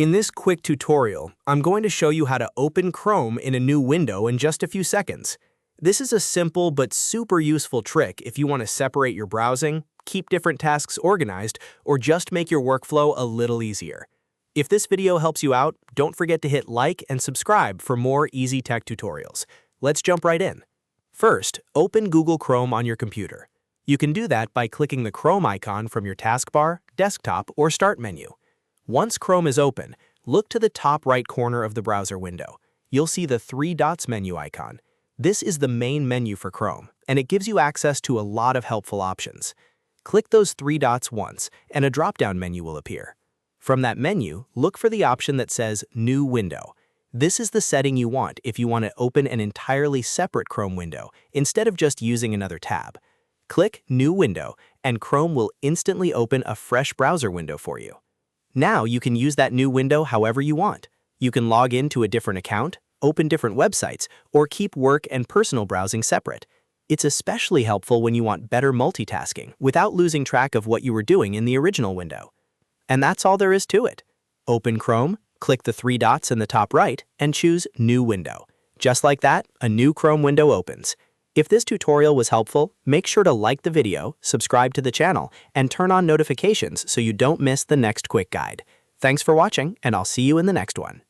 In this quick tutorial, I'm going to show you how to open Chrome in a new window in just a few seconds. This is a simple but super useful trick if you want to separate your browsing, keep different tasks organized, or just make your workflow a little easier. If this video helps you out, don't forget to hit like and subscribe for more easy tech tutorials. Let's jump right in. First, open Google Chrome on your computer. You can do that by clicking the Chrome icon from your taskbar, desktop, or Start menu. Once Chrome is open, look to the top right corner of the browser window. You'll see the three dots menu icon. This is the main menu for Chrome, and it gives you access to a lot of helpful options. Click those three dots once, and a drop-down menu will appear. From that menu, look for the option that says New Window. This is the setting you want if you want to open an entirely separate Chrome window instead of just using another tab. Click New Window, and Chrome will instantly open a fresh browser window for you. Now you can use that new window however you want. You can log into a different account, open different websites, or keep work and personal browsing separate. It's especially helpful when you want better multitasking without losing track of what you were doing in the original window. And that's all there is to it. Open Chrome, click the three dots in the top right, and choose New Window. Just like that, a new Chrome window opens. If this tutorial was helpful, make sure to like the video, subscribe to the channel, and turn on notifications so you don't miss the next quick guide. Thanks for watching, and I'll see you in the next one.